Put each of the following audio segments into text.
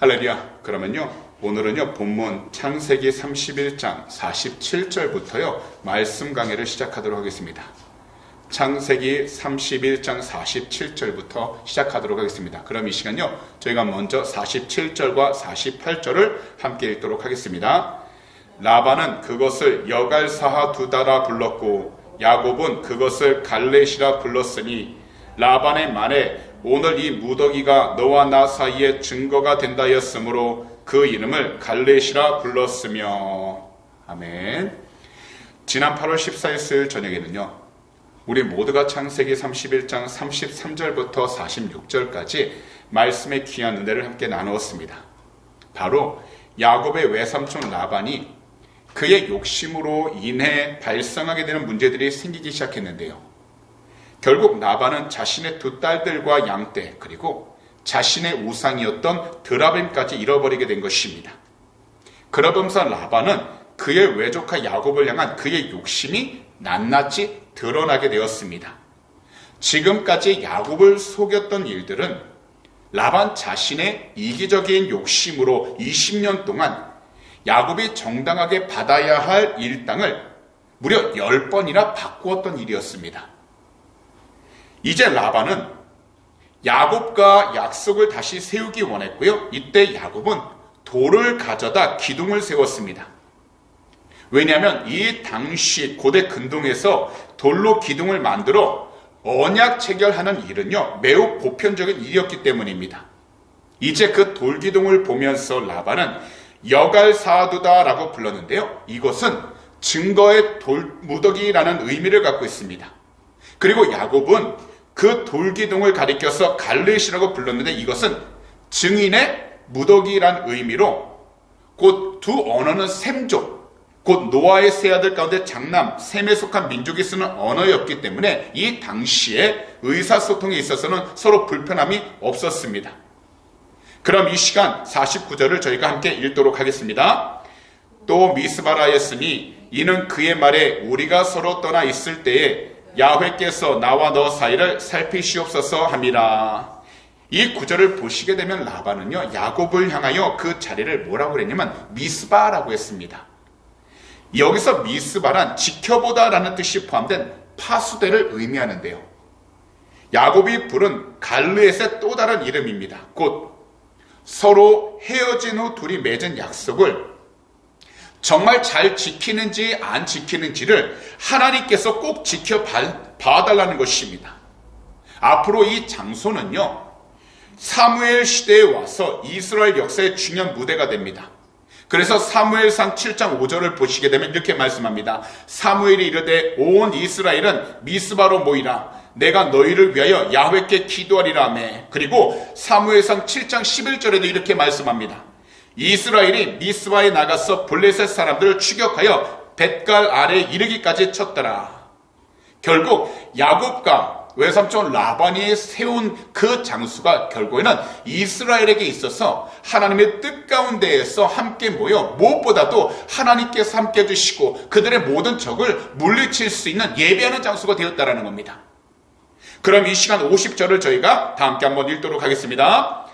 할렐루야. 그러면요, 오늘은요 본문 창세기 31장 47절부터요 말씀 강해를 시작하도록 하겠습니다. 창세기 31장 47절부터 시작하도록 하겠습니다. 그럼 이 시간요 저희가 먼저 47절과 48절을 함께 읽도록 하겠습니다. 라반은 그것을 여갈사하 두다라 불렀고 야곱은 그것을 갈렛이라 불렀으니 라반의 말에 오늘 이 무더기가 너와 나 사이에 증거가 된다였으므로 그 이름을 갈렛이라 불렀으며. 아멘. 지난 8월 14일 수요일 저녁에는요 우리 모두가 창세기 31장 33절부터 46절까지 말씀의 귀한 은혜를 함께 나누었습니다. 바로 야곱의 외삼촌 라반이 그의 욕심으로 인해 발생하게 되는 문제들이 생기기 시작했는데요. 결국 라반은 자신의 두 딸들과 양떼 그리고 자신의 우상이었던 드라빔까지 잃어버리게 된 것입니다. 그러면서 라반은 그의 외조카 야곱을 향한 그의 욕심이 낱낱이 드러나게 되었습니다. 지금까지 야곱을 속였던 일들은 라반 자신의 이기적인 욕심으로 20년 동안 야곱이 정당하게 받아야 할 일당을 무려 10번이나 바꾸었던 일이었습니다. 이제 라반은 야곱과 약속을 다시 세우기 원했고요. 이때 야곱은 돌을 가져다 기둥을 세웠습니다. 왜냐하면 이 당시 고대 근동에서 돌로 기둥을 만들어 언약 체결하는 일은요 매우 보편적인 일이었기 때문입니다. 이제 그 돌기둥을 보면서 라반은 여갈사두다라고 불렀는데요. 이것은 증거의 돌무더기라는 의미를 갖고 있습니다. 그리고 야곱은 그 돌기둥을 가리켜서 갈렛이라고 불렀는데 이것은 증인의 무더기란 의미로 곧 두 언어는 셈족, 곧 노아의 세 아들 가운데 장남, 셈에 속한 민족이 쓰는 언어였기 때문에 이 당시에 의사소통에 있어서는 서로 불편함이 없었습니다. 그럼 이 시간 49절을 저희가 함께 읽도록 하겠습니다. 또 미스바라였으니 이는 그의 말에 우리가 서로 떠나 있을 때에 야훼께서 나와 너 사이를 살피시옵소서 함이라. 이 구절을 보시게 되면 라반은요 야곱을 향하여 그 자리를 뭐라고 그랬냐면 미스바라고 했습니다. 여기서 미스바란 지켜보다 라는 뜻이 포함된 파수대를 의미하는데요. 야곱이 부른 갈르엣의 또 다른 이름입니다. 곧 서로 헤어진 후 둘이 맺은 약속을 정말 잘 지키는지 안 지키는지를 하나님께서 꼭 지켜봐달라는 것입니다. 앞으로 이 장소는요 사무엘 시대에 와서 이스라엘 역사의 중요한 무대가 됩니다. 그래서 사무엘상 7장 5절을 보시게 되면 이렇게 말씀합니다. 사무엘이 이르되 온 이스라엘은 미스바로 모이라. 내가 너희를 위하여 야훼께 기도하리라며. 그리고 사무엘상 7장 11절에도 이렇게 말씀합니다. 이스라엘이 미스바에 나가서 블레셋 사람들을 추격하여 벳갈 아래에 이르기까지 쳤더라. 결국 야곱과 외삼촌 라반이 세운 그 장소가 결국에는 이스라엘에게 있어서 하나님의 뜻 가운데에서 함께 모여 무엇보다도 하나님께서 함께 해주시고 그들의 모든 적을 물리칠 수 있는 예배하는 장소가 되었다는 겁니다. 그럼 이 시간 50절을 저희가 다 함께 한번 읽도록 하겠습니다.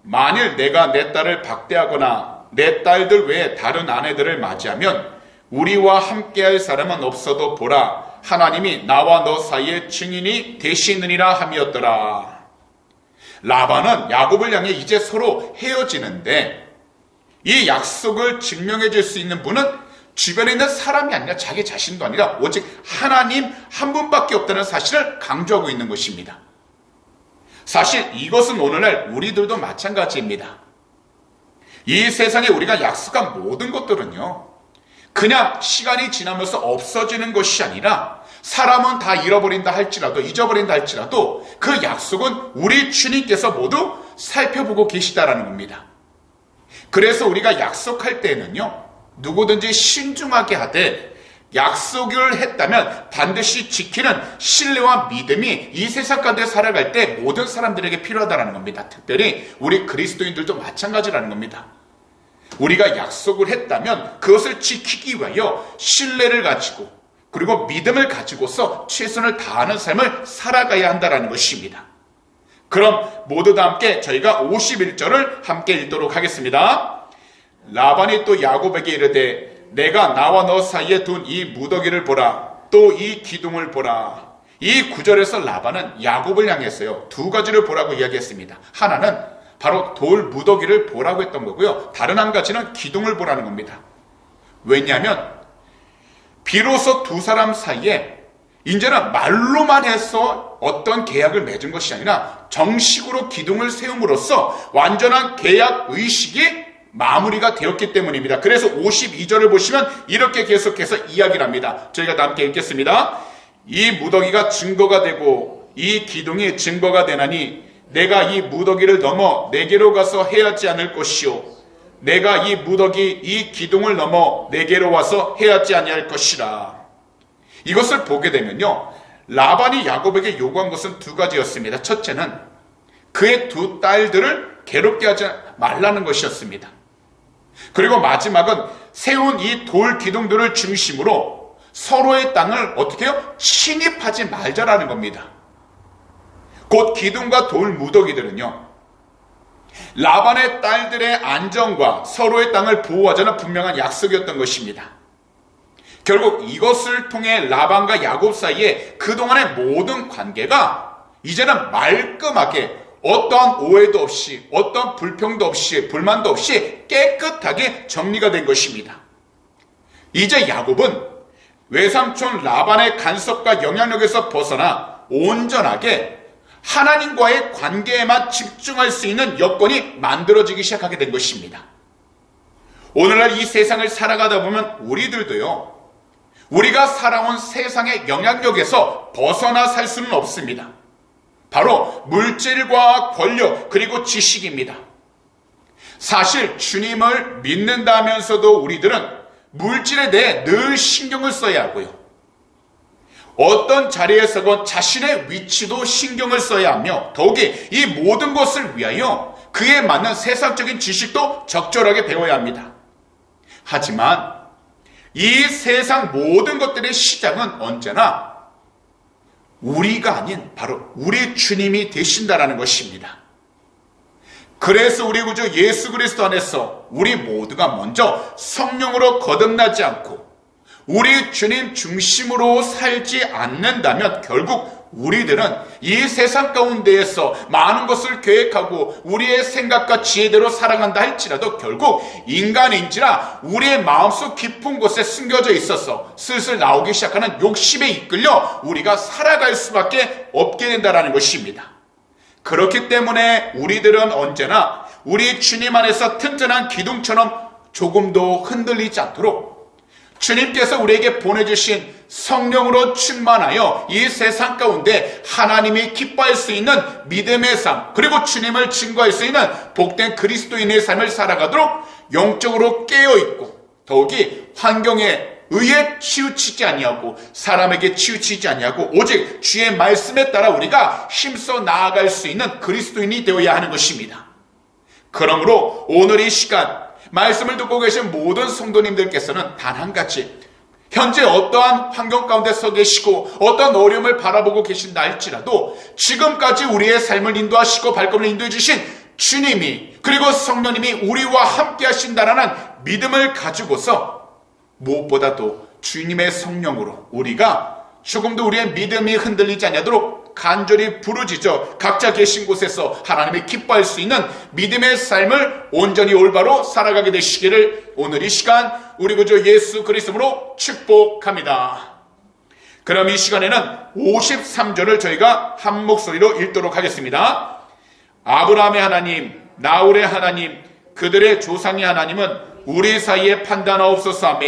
만일 내가 내 딸을 박대하거나 내 딸들 외에 다른 아내들을 맞이하면 우리와 함께할 사람은 없어도 보라. 하나님이 나와 너 사이에 증인이 되시느니라 함이었더라. 라반은 야곱을 향해 이제 서로 헤어지는데 이 약속을 증명해 줄 수 있는 분은 주변에 있는 사람이 아니라 자기 자신도 아니라 오직 하나님 한 분밖에 없다는 사실을 강조하고 있는 것입니다. 사실 이것은 오늘날 우리들도 마찬가지입니다. 이 세상에 우리가 약속한 모든 것들은요 그냥 시간이 지나면서 없어지는 것이 아니라 사람은 다 잃어버린다 할지라도 잊어버린다 할지라도 그 약속은 우리 주님께서 모두 살펴보고 계시다라는 겁니다. 그래서 우리가 약속할 때는요 누구든지 신중하게 하되 약속을 했다면 반드시 지키는 신뢰와 믿음이 이 세상 가운데 살아갈 때 모든 사람들에게 필요하다는 겁니다. 특별히 우리 그리스도인들도 마찬가지라는 겁니다. 우리가 약속을 했다면 그것을 지키기 위하여 신뢰를 가지고 그리고 믿음을 가지고서 최선을 다하는 삶을 살아가야 한다는 것입니다. 그럼 모두 다 함께 저희가 51절을 함께 읽도록 하겠습니다. 라반이 또 야곱에게 이르되 내가 나와 너 사이에 둔 이 무더기를 보라. 또 이 기둥을 보라. 이 구절에서 라반은 야곱을 향했어요. 두 가지를 보라고 이야기했습니다. 하나는 바로 돌 무더기를 보라고 했던 거고요. 다른 한 가지는 기둥을 보라는 겁니다. 왜냐하면 비로소 두 사람 사이에 이제는 말로만 해서 어떤 계약을 맺은 것이 아니라 정식으로 기둥을 세움으로써 완전한 계약 의식이 마무리가 되었기 때문입니다. 그래서 52절을 보시면 이렇게 계속해서 이야기를 합니다. 저희가 다 함께 읽겠습니다. 이 무더기가 증거가 되고 이 기둥이 증거가 되나니 내가 이 무더기를 넘어 내게로 가서 해하지 않을 것이요 내가 이 무더기 이 기둥을 넘어 내게로 와서 해하지 아니할 것이라. 이것을 보게 되면요, 라반이 야곱에게 요구한 것은 두 가지였습니다. 첫째는 그의 두 딸들을 괴롭게 하지 말라는 것이었습니다. 그리고 마지막은 세운 이 돌 기둥들을 중심으로 서로의 땅을 어떻게 해요? 침입하지 말자라는 겁니다. 곧 기둥과 돌 무더기들은요, 라반의 딸들의 안전과 서로의 땅을 보호하자는 분명한 약속이었던 것입니다. 결국 이것을 통해 라반과 야곱 사이에 그동안의 모든 관계가 이제는 말끔하게 어떠한 오해도 없이 어떠한 불평도 없이 불만도 없이 깨끗하게 정리가 된 것입니다. 이제 야곱은 외삼촌 라반의 간섭과 영향력에서 벗어나 온전하게 하나님과의 관계에만 집중할 수 있는 여건이 만들어지기 시작하게 된 것입니다. 오늘날 이 세상을 살아가다 보면 우리들도요, 우리가 살아온 세상의 영향력에서 벗어나 살 수는 없습니다. 바로 물질과 권력 그리고 지식입니다. 사실 주님을 믿는다면서도 우리들은 물질에 대해 늘 신경을 써야 하고요, 어떤 자리에서건 자신의 위치도 신경을 써야 하며 더욱이 이 모든 것을 위하여 그에 맞는 세상적인 지식도 적절하게 배워야 합니다. 하지만 이 세상 모든 것들의 시작은 언제나 우리가 아닌 바로 우리 주님이 되신다라는 것입니다. 그래서 우리 구주 예수 그리스도 안에서 우리 모두가 먼저 성령으로 거듭나지 않고 우리 주님 중심으로 살지 않는다면 결국 우리들은 이 세상 가운데에서 많은 것을 계획하고 우리의 생각과 지혜대로 살아간다 할지라도 결국 인간인지라 우리의 마음속 깊은 곳에 숨겨져 있어서 슬슬 나오기 시작하는 욕심에 이끌려 우리가 살아갈 수밖에 없게 된다는 것입니다. 그렇기 때문에 우리들은 언제나 우리 주님 안에서 튼튼한 기둥처럼 조금도 흔들리지 않도록 주님께서 우리에게 보내주신 성령으로 충만하여 이 세상 가운데 하나님이 기뻐할 수 있는 믿음의 삶, 그리고 주님을 증거할 수 있는 복된 그리스도인의 삶을 살아가도록 영적으로 깨어있고 더욱이 환경에 의에 치우치지 아니하고 사람에게 치우치지 아니하고 오직 주의 말씀에 따라 우리가 힘써 나아갈 수 있는 그리스도인이 되어야 하는 것입니다. 그러므로 오늘 이 시간 말씀을 듣고 계신 모든 성도님들께서는 단 한 가지, 현재 어떠한 환경 가운데 서 계시고 어떠한 어려움을 바라보고 계신다 할지라도 지금까지 우리의 삶을 인도하시고 발걸음을 인도해 주신 주님이 그리고 성령님이 우리와 함께 하신다라는 믿음을 가지고서 무엇보다도 주님의 성령으로 우리가 조금도 우리의 믿음이 흔들리지 않도록 간절히 부르짖어 각자 계신 곳에서 하나님이 기뻐할 수 있는 믿음의 삶을 온전히 올바로 살아가게 되시기를 오늘 이 시간 우리 구주 예수 그리스도로 축복합니다. 그럼 이 시간에는 53절을 저희가 한 목소리로 읽도록 하겠습니다. 아브라함의 하나님, 나홀의 하나님, 그들의 조상의 하나님은 우리 사이에 판단하옵소서 하며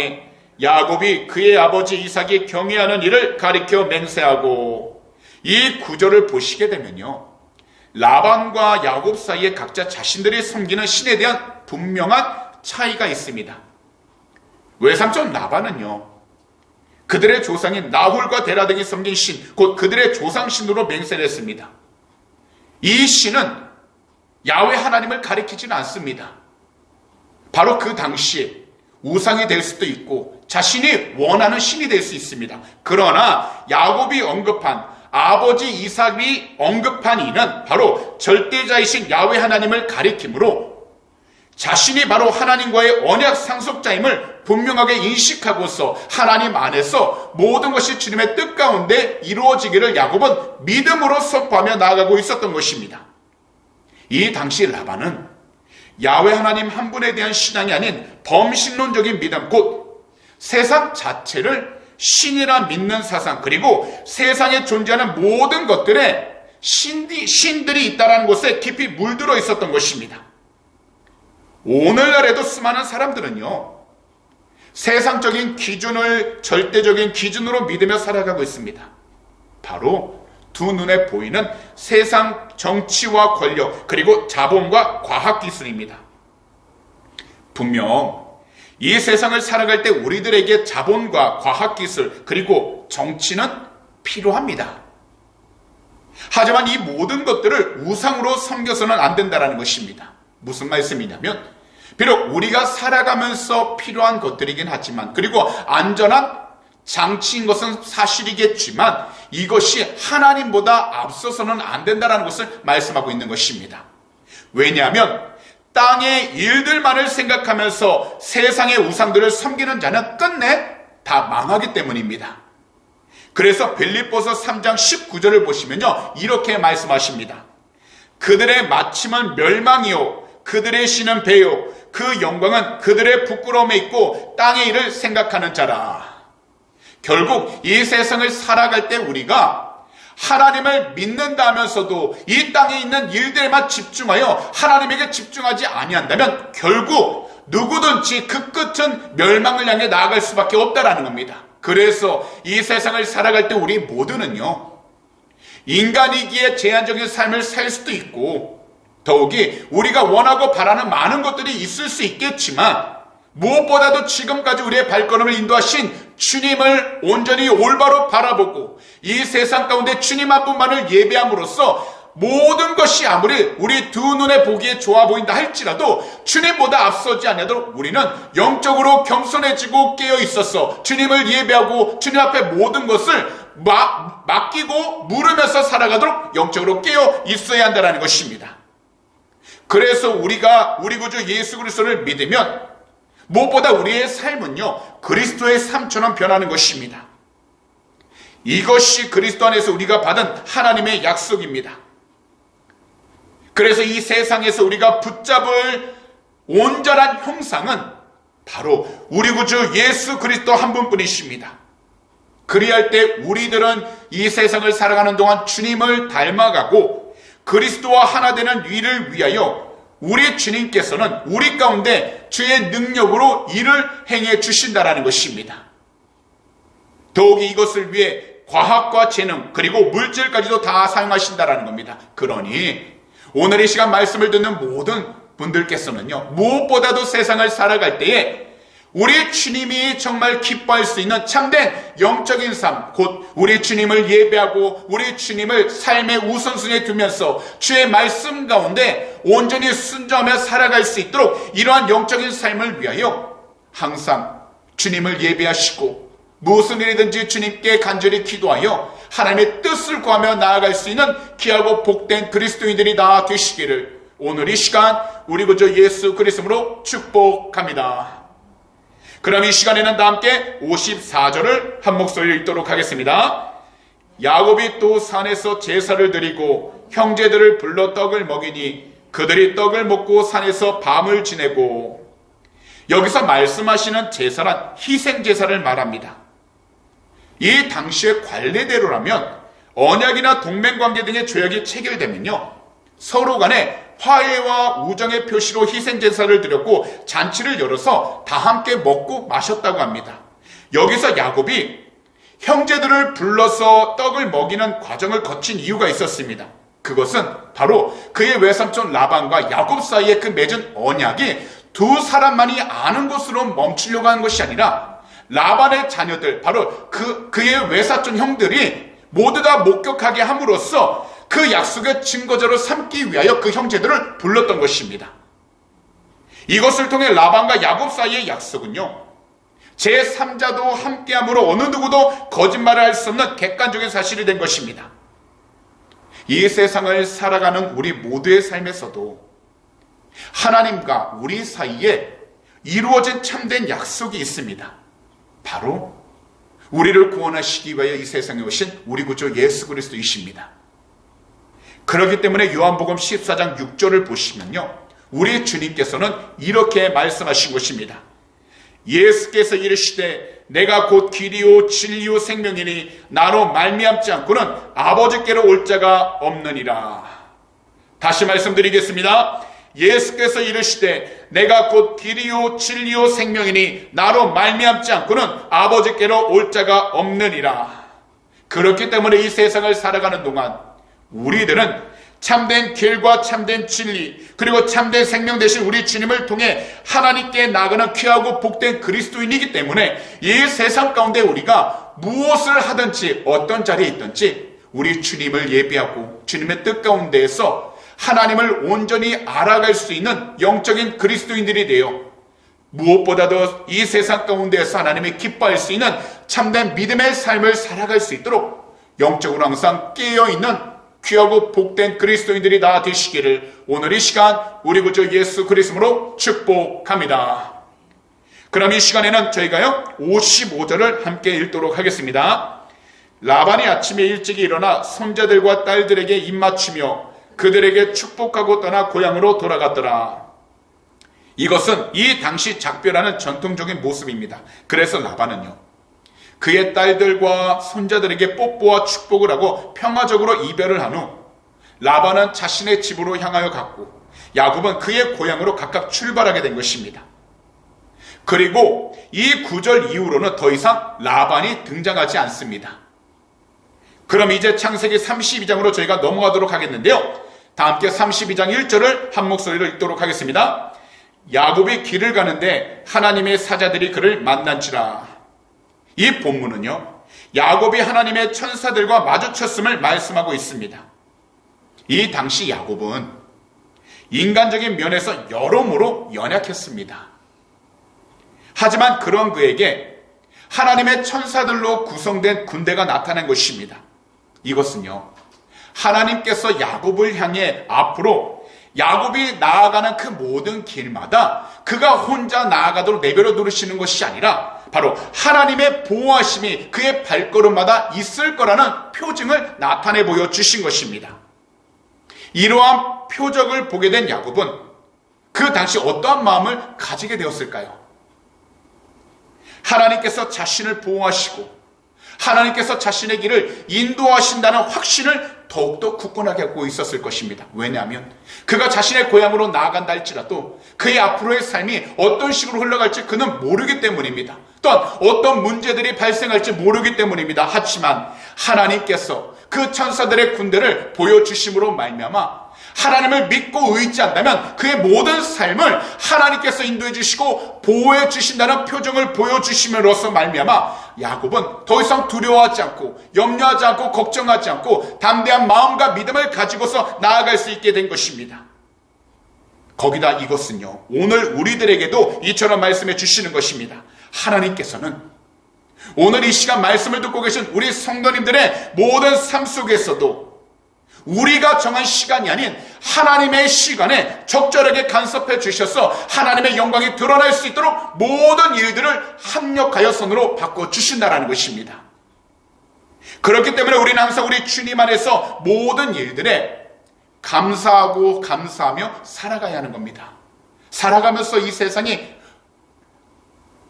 야곱이 그의 아버지 이삭이 경외하는 일을 가리켜 맹세하고. 이 구절을 보시게 되면요, 라반과 야곱 사이에 각자 자신들이 섬기는 신에 대한 분명한 차이가 있습니다. 외삼촌 라반은요, 그들의 조상인 나홀과 데라 등이 섬긴 신, 곧 그들의 조상신으로 맹세를 했습니다. 이 신은 야훼 하나님을 가리키지는 않습니다. 바로 그 당시에 우상이 될 수도 있고 자신이 원하는 신이 될 수 있습니다. 그러나 야곱이 언급한 아버지 이삭이 언급한 이는 바로 절대자이신 야훼 하나님을 가리키므로 자신이 바로 하나님과의 언약 상속자임을 분명하게 인식하고서 하나님 안에서 모든 것이 주님의 뜻 가운데 이루어지기를 야곱은 믿음으로 선포하며 나아가고 있었던 것입니다. 이 당시 라반은 야훼 하나님 한 분에 대한 신앙이 아닌 범신론적인 믿음, 곧 세상 자체를 신이라 믿는 사상, 그리고 세상에 존재하는 모든 것들에 신들이 있다는 것에 깊이 물들어 있었던 것입니다. 오늘날에도 수많은 사람들은요, 세상적인 기준을 절대적인 기준으로 믿으며 살아가고 있습니다. 바로 두 눈에 보이는 세상 정치와 권력, 그리고 자본과 과학기술입니다. 분명 이 세상을 살아갈 때 우리들에게 자본과 과학기술, 그리고 정치는 필요합니다. 하지만 이 모든 것들을 우상으로 섬겨서는 안 된다는 것입니다. 무슨 말씀이냐면, 비록 우리가 살아가면서 필요한 것들이긴 하지만, 그리고 안전한 장치인 것은 사실이겠지만 이것이 하나님보다 앞서서는 안 된다는 것을 말씀하고 있는 것입니다. 왜냐하면 땅의 일들만을 생각하면서 세상의 우상들을 섬기는 자는 끝내 다 망하기 때문입니다. 그래서 빌립보서 3장 19절을 보시면요, 이렇게 말씀하십니다. 그들의 마침은 멸망이요 그들의 신은 배요 그 영광은 그들의 부끄러움에 있고 땅의 일을 생각하는 자라. 결국 이 세상을 살아갈 때 우리가 하나님을 믿는다면서도 이 땅에 있는 일들에만 집중하여 하나님에게 집중하지 아니한다면 결국 누구든지 그 끝은 멸망을 향해 나아갈 수밖에 없다라는 겁니다. 그래서 이 세상을 살아갈 때 우리 모두는요, 인간이기에 제한적인 삶을 살 수도 있고 더욱이 우리가 원하고 바라는 많은 것들이 있을 수 있겠지만 무엇보다도 지금까지 우리의 발걸음을 인도하신 주님을 온전히 올바로 바라보고 이 세상 가운데 주님 한 분만을 예배함으로써 모든 것이 아무리 우리 두 눈에 보기에 좋아 보인다 할지라도 주님보다 앞서지 않아도 우리는 영적으로 겸손해지고 깨어 있어서 주님을 예배하고 주님 앞에 모든 것을 맡기고 물으면서 살아가도록 영적으로 깨어 있어야 한다는 것입니다. 그래서 우리가 우리 구주 예수 그리스도를 믿으면 무엇보다 우리의 삶은요, 그리스도의 삶처럼 변하는 것입니다. 이것이 그리스도 안에서 우리가 받은 하나님의 약속입니다. 그래서 이 세상에서 우리가 붙잡을 온전한 형상은 바로 우리 구주 예수 그리스도 한 분뿐이십니다. 그리할 때 우리들은 이 세상을 살아가는 동안 주님을 닮아가고 그리스도와 하나 되는 일을 위하여 우리 주님께서는 우리 가운데 주의 능력으로 일을 행해 주신다라는 것입니다. 더욱이 이것을 위해 과학과 재능 그리고 물질까지도 다 사용하신다라는 겁니다. 그러니 오늘 이 시간 말씀을 듣는 모든 분들께서는요, 무엇보다도 세상을 살아갈 때에 우리 주님이 정말 기뻐할 수 있는 참된 영적인 삶, 곧 우리 주님을 예배하고 우리 주님을 삶의 우선순위에 두면서 주의 말씀 가운데 온전히 순종하며 살아갈 수 있도록 이러한 영적인 삶을 위하여 항상 주님을 예배하시고 무슨 일이든지 주님께 간절히 기도하여 하나님의 뜻을 구하며 나아갈 수 있는 귀하고 복된 그리스도인들이 다 되시기를 오늘 이 시간 우리 구주 예수 그리스도로 축복합니다. 그럼 이 시간에는 다 함께 54절을 한 목소리로 읽도록 하겠습니다. 야곱이 또 산에서 제사를 드리고 형제들을 불러 떡을 먹이니 그들이 떡을 먹고 산에서 밤을 지내고. 여기서 말씀하시는 제사란 희생제사를 말합니다. 이 당시의 관례대로라면 언약이나 동맹관계 등의 조약이 체결되면요, 서로 간에 화해와 우정의 표시로 희생제사를 드렸고 잔치를 열어서 다 함께 먹고 마셨다고 합니다. 여기서 야곱이 형제들을 불러서 떡을 먹이는 과정을 거친 이유가 있었습니다. 그것은 바로 그의 외삼촌 라반과 야곱 사이에 그 맺은 언약이 두 사람만이 아는 것으로 멈추려고 하는 것이 아니라 라반의 자녀들, 바로 그의 외사촌 형들이 모두 다 목격하게 함으로써 그 약속의 증거자로 삼기 위하여 그 형제들을 불렀던 것입니다. 이것을 통해 라반과 야곱 사이의 약속은요, 제3자도 함께함으로 어느 누구도 거짓말을 할 수 없는 객관적인 사실이 된 것입니다. 이 세상을 살아가는 우리 모두의 삶에서도 하나님과 우리 사이에 이루어진 참된 약속이 있습니다. 바로 우리를 구원하시기 위하여 이 세상에 오신 우리 구주 예수 그리스도이십니다. 그렇기 때문에 요한복음 14장 6절을 보시면요, 우리 주님께서는 이렇게 말씀하신 것입니다. 예수께서 이르시되 내가 곧 길이요 진리요 생명이니 나로 말미암지 않고는 아버지께로 올 자가 없느니라. 다시 말씀드리겠습니다. 예수께서 이르시되 내가 곧 길이요 진리요 생명이니 나로 말미암지 않고는 아버지께로 올 자가 없느니라. 그렇기 때문에 이 세상을 살아가는 동안 우리들은 참된 길과 참된 진리 그리고 참된 생명 되신 우리 주님을 통해 하나님께 나아가는 귀하고 복된 그리스도인이기 때문에 이 세상 가운데 우리가 무엇을 하든지 어떤 자리에 있든지 우리 주님을 예비하고 주님의 뜻 가운데에서 하나님을 온전히 알아갈 수 있는 영적인 그리스도인들이 되어 무엇보다도 이 세상 가운데에서 하나님을 기뻐할 수 있는 참된 믿음의 삶을 살아갈 수 있도록 영적으로 항상 깨어있는 귀하고 복된 그리스도인들이 다 되시기를 오늘 이 시간 우리 구주 예수 그리스도로 축복합니다. 그럼 이 시간에는 저희가요 55절을 함께 읽도록 하겠습니다. 라반이 아침에 일찍 일어나 손자들과 딸들에게 입맞추며 그들에게 축복하고 떠나 고향으로 돌아갔더라. 이것은 이 당시 작별하는 전통적인 모습입니다. 그래서 라반은요 그의 딸들과 손자들에게 뽀뽀와 축복을 하고 평화적으로 이별을 한 후 라반은 자신의 집으로 향하여 갔고 야곱은 그의 고향으로 각각 출발하게 된 것입니다. 그리고 이 구절 이후로는 더 이상 라반이 등장하지 않습니다. 그럼 이제 창세기 32장으로 저희가 넘어가도록 하겠는데요, 다 함께 32장 1절을 한 목소리로 읽도록 하겠습니다. 야곱이 길을 가는데 하나님의 사자들이 그를 만난지라. 이 본문은요 야곱이 하나님의 천사들과 마주쳤음을 말씀하고 있습니다. 이 당시 야곱은 인간적인 면에서 여러모로 연약했습니다. 하지만 그런 그에게 하나님의 천사들로 구성된 군대가 나타난 것입니다. 이것은요 하나님께서 야곱을 향해 앞으로 야곱이 나아가는 그 모든 길마다 그가 혼자 나아가도록 내버려 두시는 것이 아니라 바로 하나님의 보호하심이 그의 발걸음마다 있을 거라는 표징을 나타내 보여주신 것입니다. 이러한 표적을 보게 된 야곱은 그 당시 어떠한 마음을 가지게 되었을까요? 하나님께서 자신을 보호하시고 하나님께서 자신의 길을 인도하신다는 확신을 더욱더 굳건하게 갖고 있었을 것입니다. 왜냐하면 그가 자신의 고향으로 나아간다 할지라도 그의 앞으로의 삶이 어떤 식으로 흘러갈지 그는 모르기 때문입니다. 또한 어떤 문제들이 발생할지 모르기 때문입니다. 하지만 하나님께서 그 천사들의 군대를 보여주심으로 말미암아 하나님을 믿고 의지한다면 그의 모든 삶을 하나님께서 인도해 주시고 보호해 주신다는 표정을 보여주심으로써 말미암아 야곱은 더 이상 두려워하지 않고 염려하지 않고 걱정하지 않고 담대한 마음과 믿음을 가지고서 나아갈 수 있게 된 것입니다. 거기다 이것은요 오늘 우리들에게도 이처럼 말씀해 주시는 것입니다. 하나님께서는 오늘 이 시간 말씀을 듣고 계신 우리 성도님들의 모든 삶 속에서도 우리가 정한 시간이 아닌 하나님의 시간에 적절하게 간섭해 주셔서 하나님의 영광이 드러날 수 있도록 모든 일들을 합력하여 선으로 바꿔주신다는 것입니다. 그렇기 때문에 우리는 항상 우리 주님 안에서 모든 일들에 감사하고 감사하며 살아가야 하는 겁니다. 살아가면서 이 세상이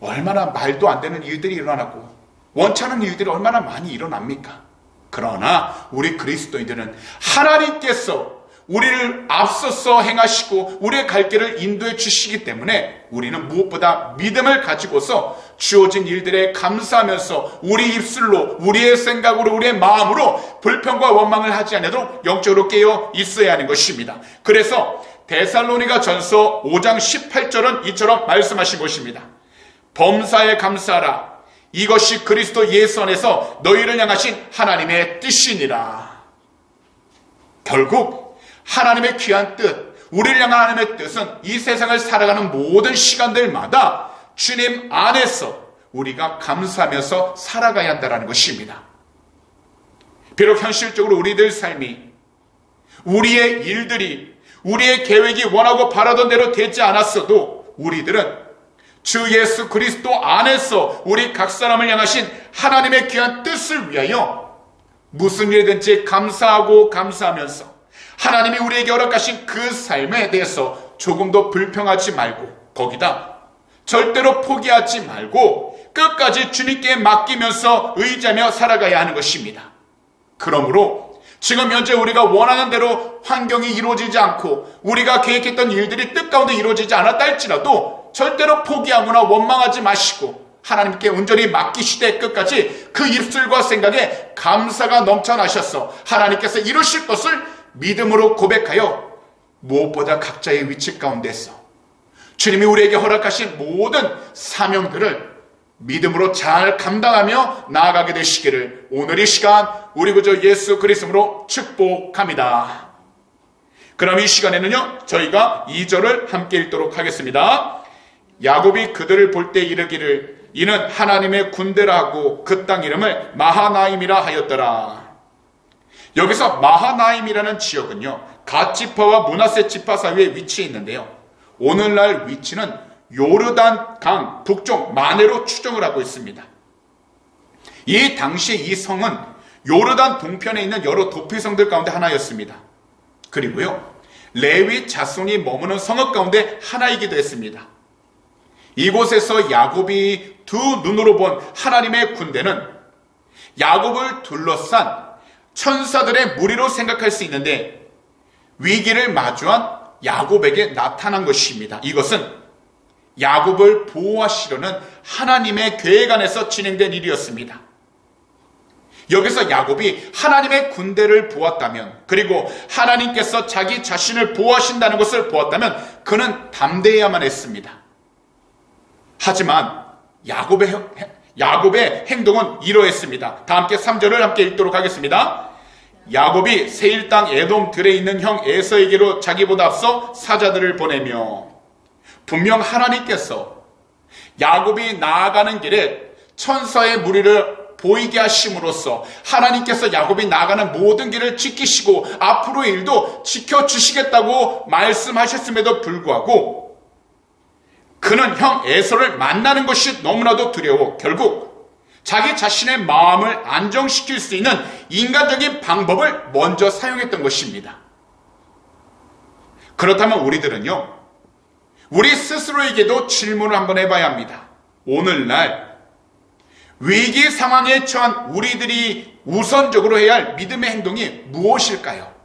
얼마나 말도 안 되는 일들이 일어나고 원치 않은 일들이 얼마나 많이 일어납니까? 그러나 우리 그리스도인들은 하나님께서 우리를 앞서서 행하시고 우리의 갈 길을 인도해 주시기 때문에 우리는 무엇보다 믿음을 가지고서 주어진 일들에 감사하면서 우리 입술로 우리의 생각으로 우리의 마음으로 불평과 원망을 하지 않아도 영적으로 깨어 있어야 하는 것입니다. 그래서 데살로니가 전서 5장 18절은 이처럼 말씀하신 것입니다. 범사에 감사하라. 이것이 그리스도 예수 안에서 너희를 향하신 하나님의 뜻이니라. 결국 하나님의 귀한 뜻, 우리를 향한 하나님의 뜻은 이 세상을 살아가는 모든 시간들마다 주님 안에서 우리가 감사하면서 살아가야 한다는 것입니다. 비록 현실적으로 우리들 삶이 우리의 일들이, 우리의 계획이 원하고 바라던 대로 되지 않았어도 우리들은 주 예수 그리스도 안에서 우리 각 사람을 향하신 하나님의 귀한 뜻을 위하여 무슨 일이든지 감사하고 감사하면서 하나님이 우리에게 허락하신 그 삶에 대해서 조금도 불평하지 말고, 거기다 절대로 포기하지 말고 끝까지 주님께 맡기면서 의지하며 살아가야 하는 것입니다. 그러므로 지금 현재 우리가 원하는 대로 환경이 이루어지지 않고 우리가 계획했던 일들이 뜻 가운데 이루어지지 않았다 할지라도 절대로 포기하거나 원망하지 마시고 하나님께 온전히 맡기시되 끝까지 그 입술과 생각에 감사가 넘쳐나셔서 하나님께서 이루실 것을 믿음으로 고백하여 무엇보다 각자의 위치 가운데서 주님이 우리에게 허락하신 모든 사명들을 믿음으로 잘 감당하며 나아가게 되시기를 오늘 이 시간 우리 구주 예수 그리스도로 축복합니다. 그럼 이 시간에는요, 저희가 2절을 함께 읽도록 하겠습니다. 야곱이 그들을 볼 때 이르기를 이는 하나님의 군대라 하고 그 땅 이름을 마하나임이라 하였더라. 여기서 마하나임이라는 지역은요, 갓 지파와 므낫세 지파 사이에 위치해 있는데요, 오늘날 위치는 요르단 강 북쪽 마네로 추정을 하고 있습니다. 이 당시 이 성은 요르단 동편에 있는 여러 도피성들 가운데 하나였습니다. 그리고요, 레위 자손이 머무는 성읍 가운데 하나이기도 했습니다. 이곳에서 야곱이 두 눈으로 본 하나님의 군대는 야곱을 둘러싼 천사들의 무리로 생각할 수 있는데 위기를 마주한 야곱에게 나타난 것입니다. 이것은 야곱을 보호하시려는 하나님의 계획 안에서 진행된 일이었습니다. 여기서 야곱이 하나님의 군대를 보았다면, 그리고 하나님께서 자기 자신을 보호하신다는 것을 보았다면 그는 담대해야만 했습니다. 하지만 야곱의 행동은 이러했습니다. 다 함께 3절을 함께 읽도록 하겠습니다. 야곱이 세일 땅 에돔 들에 있는 형 에서에게로 자기보다 앞서 사자들을 보내며, 분명 하나님께서 야곱이 나아가는 길에 천사의 무리를 보이게 하심으로써 하나님께서 야곱이 나아가는 모든 길을 지키시고 앞으로의 일도 지켜주시겠다고 말씀하셨음에도 불구하고 그는 형 에서를 만나는 것이 너무나도 두려워 결국 자기 자신의 마음을 안정시킬 수 있는 인간적인 방법을 먼저 사용했던 것입니다. 그렇다면 우리들은요, 우리 스스로에게도 질문을 한번 해봐야 합니다. 오늘날 위기 상황에 처한 우리들이 우선적으로 해야 할 믿음의 행동이 무엇일까요?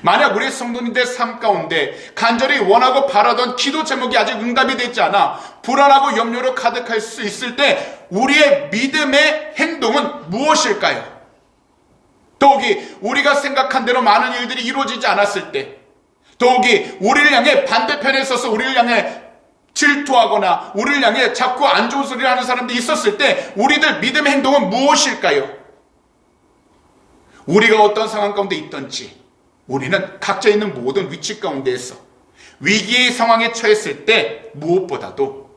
만약 우리 성도님들 삶 가운데 간절히 원하고 바라던 기도 제목이 아직 응답이 되지 않아 불안하고 염려로 가득할 수 있을 때 우리의 믿음의 행동은 무엇일까요? 더욱이 우리가 생각한 대로 많은 일들이 이루어지지 않았을 때, 더욱이 우리를 향해 반대편에 서서 우리를 향해 질투하거나 우리를 향해 자꾸 안 좋은 소리를 하는 사람들이 있었을 때 우리들 믿음의 행동은 무엇일까요? 우리가 어떤 상황 가운데 있든지 우리는 각자 있는 모든 위치 가운데에서 위기의 상황에 처했을 때 무엇보다도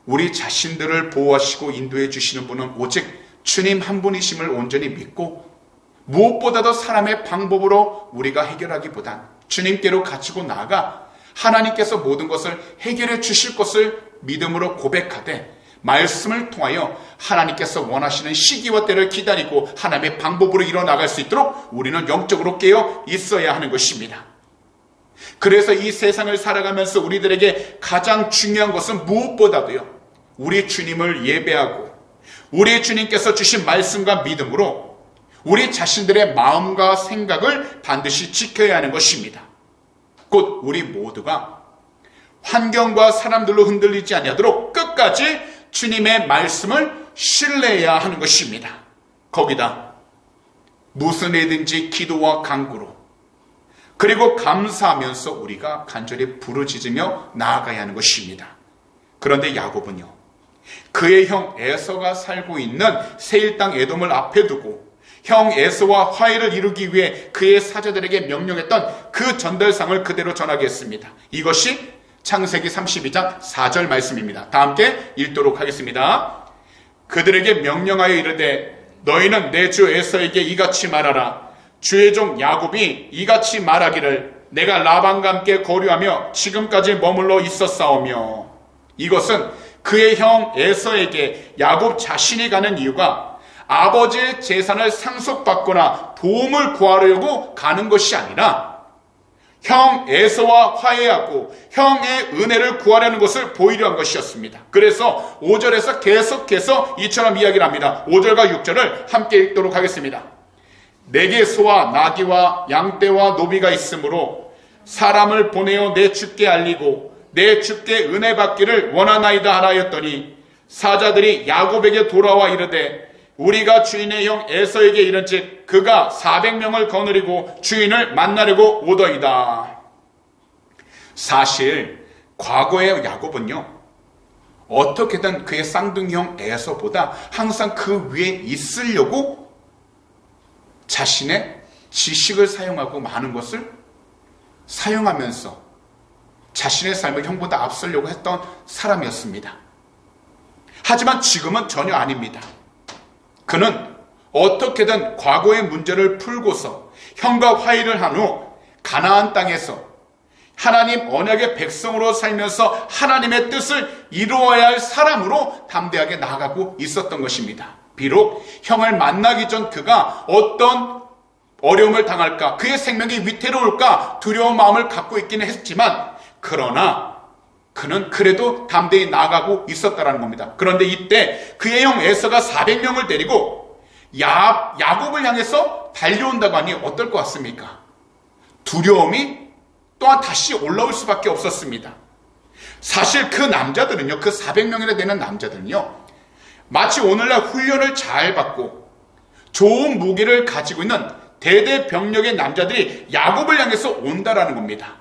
우리 자신들을 보호하시고 인도해 주시는 분은 오직 주님 한 분이심을 온전히 믿고, 무엇보다도 사람의 방법으로 우리가 해결하기보단 주님께로 가지고 나아가 하나님께서 모든 것을 해결해 주실 것을 믿음으로 고백하되 말씀을 통하여 하나님께서 원하시는 시기와 때를 기다리고 하나님의 방법으로 일어나갈 수 있도록 우리는 영적으로 깨어 있어야 하는 것입니다. 그래서 이 세상을 살아가면서 우리들에게 가장 중요한 것은 무엇보다도요, 우리 주님을 예배하고 우리 주님께서 주신 말씀과 믿음으로 우리 자신들의 마음과 생각을 반드시 지켜야 하는 것입니다. 곧 우리 모두가 환경과 사람들로 흔들리지 아니하도록 끝까지 주님의 말씀을 신뢰해야 하는 것입니다. 거기다 무슨 일든지 기도와 간구로 그리고 감사하면서 우리가 간절히 부르짖으며 나아가야 하는 것입니다. 그런데 야곱은요, 그의 형 에서가 살고 있는 세일 땅 에돔을 앞에 두고 형 에서와 화해를 이루기 위해 그의 사자들에게 명령했던 그 전달상을 그대로 전하게 했습니다. 이것이 창세기 32장 4절 말씀입니다. 다 함께 읽도록 하겠습니다. 그들에게 명령하여 이르되 너희는 내 주 에서에게 이같이 말하라. 주의 종 야곱이 이같이 말하기를 내가 라반과 함께 거류하며 지금까지 머물러 있었사오며, 이것은 그의 형 에서에게 야곱 자신이 가는 이유가 아버지의 재산을 상속받거나 도움을 구하려고 가는 것이 아니라 형 에서와 화해하고 형의 은혜를 구하려는 것을 보이려 한 것이었습니다. 그래서 5절에서 계속해서 이처럼 이야기를 합니다. 5절과 6절을 함께 읽도록 하겠습니다. 내게 소와 나귀와 양떼와 노비가 있으므로 사람을 보내어 내 주께 알리고 내 주께 은혜 받기를 원하나이다 하라 하였더니, 사자들이 야곱에게 돌아와 이르되 우리가 주인의 형 에서에게 이른즉 그가 400명을 거느리고 주인을 만나려고 오더이다. 사실 과거의 야곱은요, 어떻게든 그의 쌍둥이형 에서보다 항상 그 위에 있으려고 자신의 지식을 사용하고 많은 것을 사용하면서 자신의 삶을 형보다 앞서려고 했던 사람이었습니다. 하지만 지금은 전혀 아닙니다. 그는 어떻게든 과거의 문제를 풀고서 형과 화해를 한 후 가나안 땅에서 하나님 언약의 백성으로 살면서 하나님의 뜻을 이루어야 할 사람으로 담대하게 나아가고 있었던 것입니다. 비록 형을 만나기 전 그가 어떤 어려움을 당할까, 그의 생명이 위태로울까 두려운 마음을 갖고 있기는 했지만, 그러나 그는 그래도 담대히 나아가고 있었다는 겁니다. 그런데 이때 그의 형 에서가 400명을 데리고 야곱을 향해서 달려온다고 하니 어떨 것 같습니까? 두려움이 또한 다시 올라올 수밖에 없었습니다. 사실 그 남자들은요, 그 400명이나 되는 남자들은요, 마치 오늘날 훈련을 잘 받고 좋은 무기를 가지고 있는 대대병력의 남자들이 야곱을 향해서 온다라는 겁니다.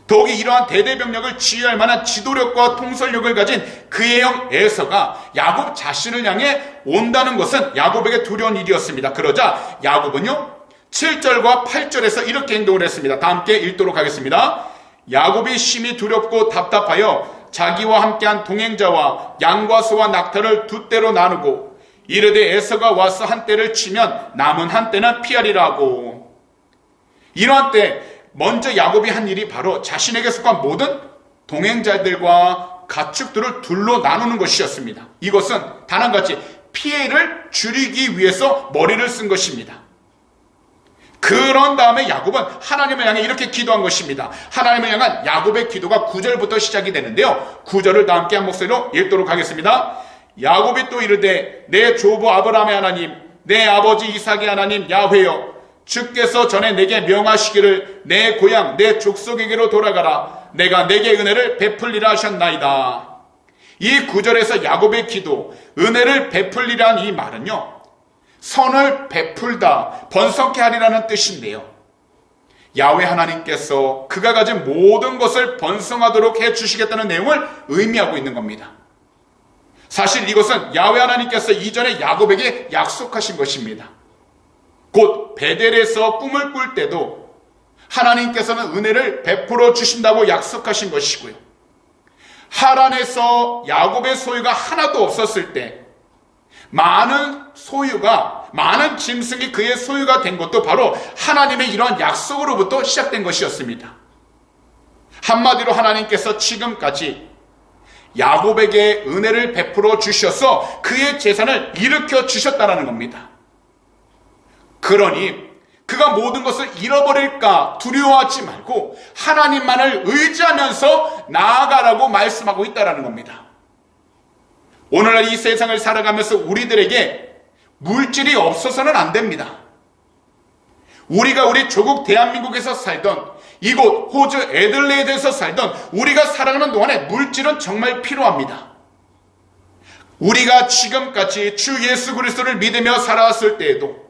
더욱이 이러한 대대병력을 지휘할 만한 지도력과 통솔력을 가진 그의 형 에서가 야곱 자신을 향해 온다는 것은 야곱에게 두려운 일이었습니다. 그러자 야곱은요, 7절과 8절에서 이렇게 행동을 했습니다. 다 함께 읽도록 하겠습니다. 야곱이 심히 두렵고 답답하여 자기와 함께한 동행자와 양과 소와 낙타를 두 떼로 나누고 이르되 에서가 와서 한 떼를 치면 남은 한 떼는 피하리라 하고, 이러한 때 먼저 야곱이 한 일이 바로 자신에게 속한 모든 동행자들과 가축들을 둘로 나누는 것이었습니다. 이것은 단 한 가지, 피해를 줄이기 위해서 머리를 쓴 것입니다. 그런 다음에 야곱은 하나님을 향해 이렇게 기도한 것입니다. 하나님을 향한 야곱의 기도가 9절부터 시작이 되는데요, 9절을 다 함께 한 목소리로 읽도록 하겠습니다. 야곱이 또 이르되 내 조부 아브라함의 하나님, 내 아버지 이삭의 하나님 야훼여, 주께서 전에 내게 명하시기를 내 고향 내 족속에게로 돌아가라, 내가 내게 은혜를 베풀리라 하셨나이다. 이 9절에서 야곱의 기도, 은혜를 베풀리라는 이 말은요, 선을 베풀다, 번성케 하리라는 뜻인데요, 야훼 하나님께서 그가 가진 모든 것을 번성하도록 해주시겠다는 내용을 의미하고 있는 겁니다. 사실 이것은 야훼 하나님께서 이전에 야곱에게 약속하신 것입니다. 곧 베델에서 꿈을 꿀 때도 하나님께서는 은혜를 베풀어 주신다고 약속하신 것이고요, 하란에서 야곱의 소유가 하나도 없었을 때 많은 짐승이 그의 소유가 된 것도 바로 하나님의 이러한 약속으로부터 시작된 것이었습니다. 한마디로 하나님께서 지금까지 야곱에게 은혜를 베풀어 주셔서 그의 재산을 일으켜 주셨다는 겁니다. 그러니 그가 모든 것을 잃어버릴까 두려워하지 말고 하나님만을 의지하면서 나아가라고 말씀하고 있다는 겁니다. 오늘날 이 세상을 살아가면서 우리들에게 물질이 없어서는 안 됩니다. 우리가 우리 조국 대한민국에서 살던 이곳 호주 애들레이드에서 살던 우리가 살아가는 동안에 물질은 정말 필요합니다. 우리가 지금까지 주 예수 그리스도를 믿으며 살아왔을 때에도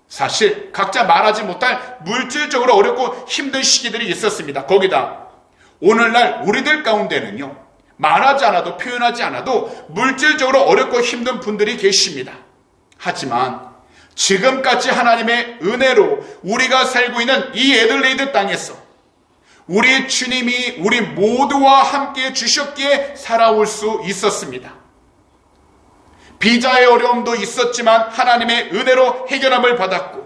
사실 각자 말하지 못할 물질적으로 어렵고 힘든 시기들이 있었습니다. 거기다 오늘날 우리들 가운데는요, 말하지 않아도 표현하지 않아도 물질적으로 어렵고 힘든 분들이 계십니다. 하지만 지금까지 하나님의 은혜로 우리가 살고 있는 이 애들레이드 땅에서 우리 주님이 우리 모두와 함께 주셨기에 살아올 수 있었습니다. 비자의 어려움도 있었지만 하나님의 은혜로 해결함을 받았고,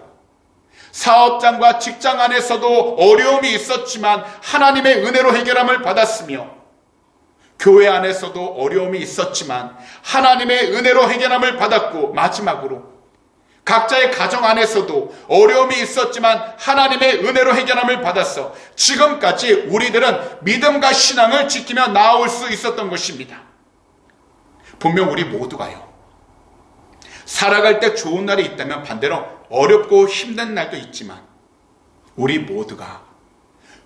사업장과 직장 안에서도 어려움이 있었지만 하나님의 은혜로 해결함을 받았으며, 교회 안에서도 어려움이 있었지만 하나님의 은혜로 해결함을 받았고, 마지막으로 각자의 가정 안에서도 어려움이 있었지만 하나님의 은혜로 해결함을 받았어 지금까지 우리들은 믿음과 신앙을 지키며 나아올 수 있었던 것입니다. 분명 우리 모두가요, 살아갈 때 좋은 날이 있다면 반대로 어렵고 힘든 날도 있지만, 우리 모두가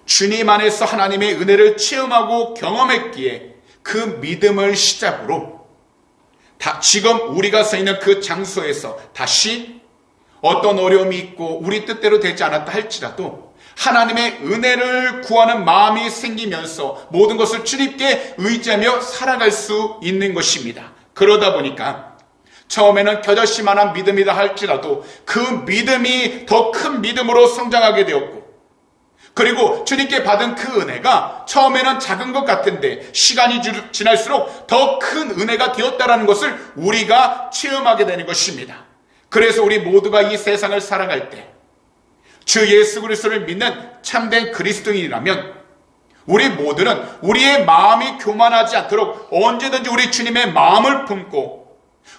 주님 안에서 하나님의 은혜를 체험하고 경험했기에 그 믿음을 시작으로 지금 우리가 서 있는 그 장소에서 다시 어떤 어려움이 있고 우리 뜻대로 되지 않았다 할지라도 하나님의 은혜를 구하는 마음이 생기면서 모든 것을 주님께 의지하며 살아갈 수 있는 것입니다. 그러다 보니까 처음에는 겨자씨만한 믿음이다 할지라도 그 믿음이 더 큰 믿음으로 성장하게 되었고, 그리고 주님께 받은 그 은혜가 처음에는 작은 것 같은데 시간이 지날수록 더 큰 은혜가 되었다는 것을 우리가 체험하게 되는 것입니다. 그래서 우리 모두가 이 세상을 살아갈 때 주 예수 그리스도를 믿는 참된 그리스도인이라면 우리 모두는 우리의 마음이 교만하지 않도록 언제든지 우리 주님의 마음을 품고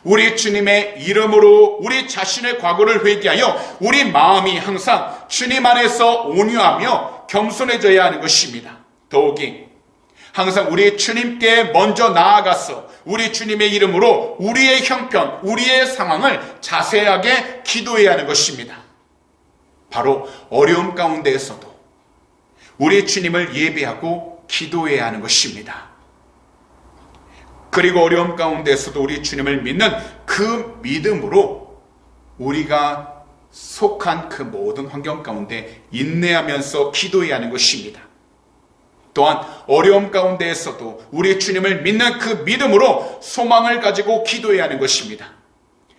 우리 주님의 이름으로 우리 자신의 과거를 회개하여 우리 마음이 항상 주님 안에서 온유하며 겸손해져야 하는 것입니다. 더욱이 항상 우리 주님께 먼저 나아가서 우리 주님의 이름으로 우리의 형편, 우리의 상황을 자세하게 기도해야 하는 것입니다. 바로 어려움 가운데에서도 우리 주님을 예배하고 기도해야 하는 것입니다. 그리고 어려움 가운데서도 우리 주님을 믿는 그 믿음으로 우리가 속한 그 모든 환경 가운데 인내하면서 기도해야 하는 것입니다. 또한 어려움 가운데에서도 우리 주님을 믿는 그 믿음으로 소망을 가지고 기도해야 하는 것입니다.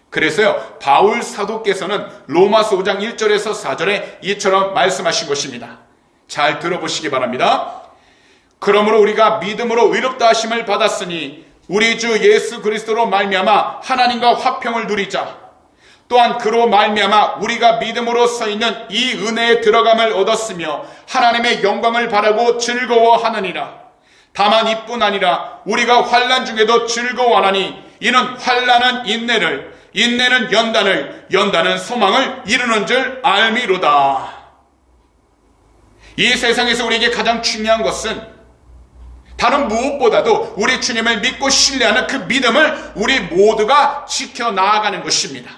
그래서요, 바울 사도께서는 로마서 5장 1절에서 4절에 이처럼 말씀하신 것입니다. 잘 들어보시기 바랍니다. 그러므로 우리가 믿음으로 의롭다 하심을 받았으니 우리 주 예수 그리스도로 말미암아 하나님과 화평을 누리자. 또한 그로 말미암아 우리가 믿음으로 서 있는 이 은혜에 들어감을 얻었으며 하나님의 영광을 바라고 즐거워하느니라. 다만 이뿐 아니라 우리가 환난 중에도 즐거워하나니 이는 환난은 인내를, 인내는 연단을, 연단은 소망을 이루는 줄 알미로다. 이 세상에서 우리에게 가장 중요한 것은 다른 무엇보다도 우리 주님을 믿고 신뢰하는 그 믿음을 우리 모두가 지켜나가는 것입니다.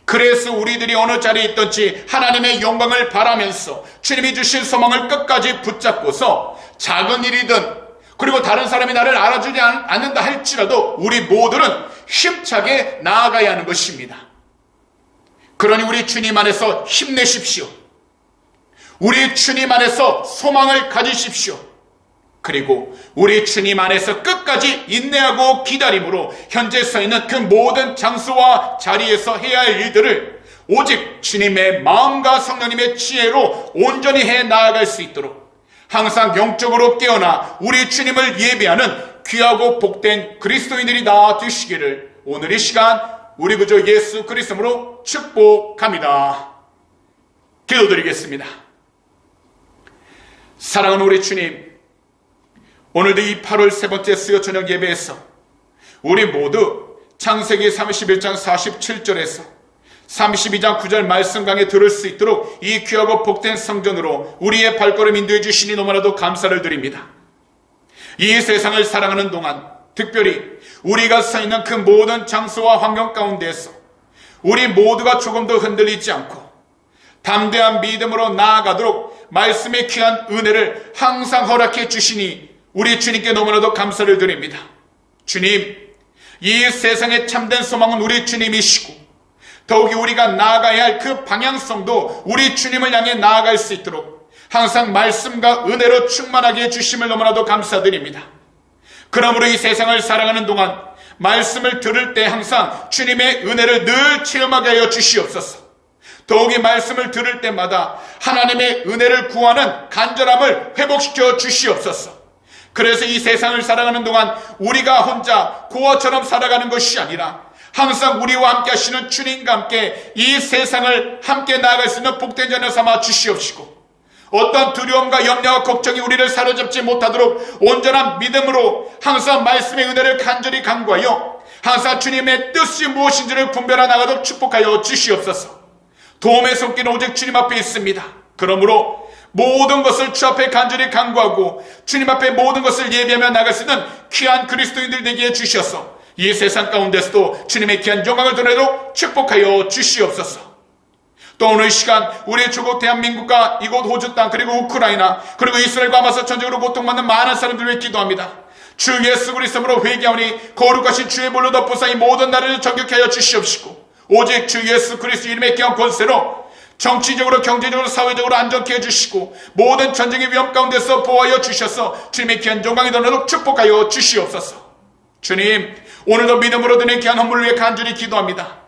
그래서 우리들이 어느 자리에 있든지 하나님의 영광을 바라면서 주님이 주신 소망을 끝까지 붙잡고서 작은 일이든 그리고 다른 사람이 나를 알아주지 않는다 할지라도 우리 모두는 힘차게 나아가야 하는 것입니다. 그러니 우리 주님 안에서 힘내십시오. 우리 주님 안에서 소망을 가지십시오. 그리고 우리 주님 안에서 끝까지 인내하고 기다림으로 현재 서 있는 그 모든 장소와 자리에서 해야 할 일들을 오직 주님의 마음과 성령님의 지혜로 온전히 해 나아갈 수 있도록 항상 영적으로 깨어나 우리 주님을 예배하는 귀하고 복된 그리스도인들이 다 되시기를 오늘 이 시간 우리 구주 예수 그리스도로 축복합니다. 기도드리겠습니다. 사랑하는 우리 주님, 오늘도 이 8월 세 번째 수요 저녁 예배에서 우리 모두 창세기 31장 47절에서 32장 9절 말씀 강해 들을 수 있도록 이 귀하고 복된 성전으로 우리의 발걸음 인도해 주시니 너무나도 감사를 드립니다. 이 세상을 살아가는 동안 특별히 우리가 서 있는 그 모든 장소와 환경 가운데에서 우리 모두가 조금 더 흔들리지 않고 담대한 믿음으로 나아가도록 말씀의 귀한 은혜를 항상 허락해 주시니 우리 주님께 너무나도 감사를 드립니다. 주님, 이 세상의 참된 소망은 우리 주님이시고 더욱이 우리가 나아가야 할 그 방향성도 우리 주님을 향해 나아갈 수 있도록 항상 말씀과 은혜로 충만하게 해주심을 너무나도 감사드립니다. 그러므로 이 세상을 살아가는 동안 말씀을 들을 때 항상 주님의 은혜를 늘 체험하게 하여 주시옵소서. 더욱이 말씀을 들을 때마다 하나님의 은혜를 구하는 간절함을 회복시켜 주시옵소서. 그래서 이 세상을 살아가는 동안 우리가 혼자 고아처럼 살아가는 것이 아니라 항상 우리와 함께 하시는 주님과 함께 이 세상을 함께 나아갈 수 있는 복된 자녀 삼아 주시옵시고, 어떤 두려움과 염려와 걱정이 우리를 사로잡지 못하도록 온전한 믿음으로 항상 말씀의 은혜를 간절히 간구하여 항상 주님의 뜻이 무엇인지를 분별해 나가도록 축복하여 주시옵소서. 도움의 손길은 오직 주님 앞에 있습니다. 그러므로 모든 것을 주 앞에 간절히 간구하고 주님 앞에 모든 것을 예비하며 나갈 수 있는 귀한 그리스도인들 되게 해주셔서 이 세상 가운데서도 주님의 귀한 영광을 드러내도록 축복하여 주시옵소서. 또 오늘 시간 우리의 조국 대한민국과 이곳 호주 땅 그리고 우크라이나 그리고 이스라엘과 하마스 전쟁으로 고통받는 많은 사람들을 위해 기도합니다. 주 예수 그리스도로 회개하오니 거룩하신 주의 볼로 덮으사 이 모든 나라를 정결케 하여 주시옵시고, 오직 주 예수 그리스도 이름의 귀한 권세로 정치적으로 경제적으로 사회적으로 안정케 해주시고 모든 전쟁의 위험 가운데서 보호하여 주셔서 주님의 귀한 영광이 드러나도록 축복하여 주시옵소서. 주님, 오늘도 믿음으로 드린 귀한 헌물을 위해 간절히 기도합니다.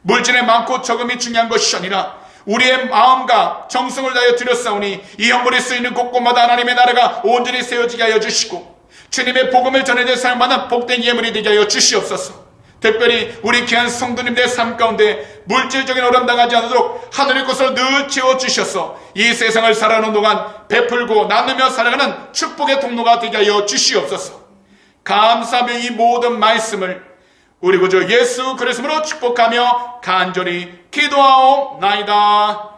물질의 많고 적음이 중요한 것이 아니라 우리의 마음과 정성을 다하여 드렸사오니 이 헌물이 쓰이는 곳곳마다 하나님의 나라가 온전히 세워지게 하여 주시고 주님의 복음을 전해질 사용하는 복된 예물이 되게 하여 주시옵소서. 특별히 우리 귀한 성도님들의 삶 가운데 물질적인 어려움 당하지 않도록 하늘의 것으로 늘 채워주셔서 이 세상을 살아가는 동안 베풀고 나누며 살아가는 축복의 통로가 되게 하여 주시옵소서. 감사하며 이 모든 말씀을 우리 구주 예수 그리스도로 축복하며 간절히 기도하옵나이다.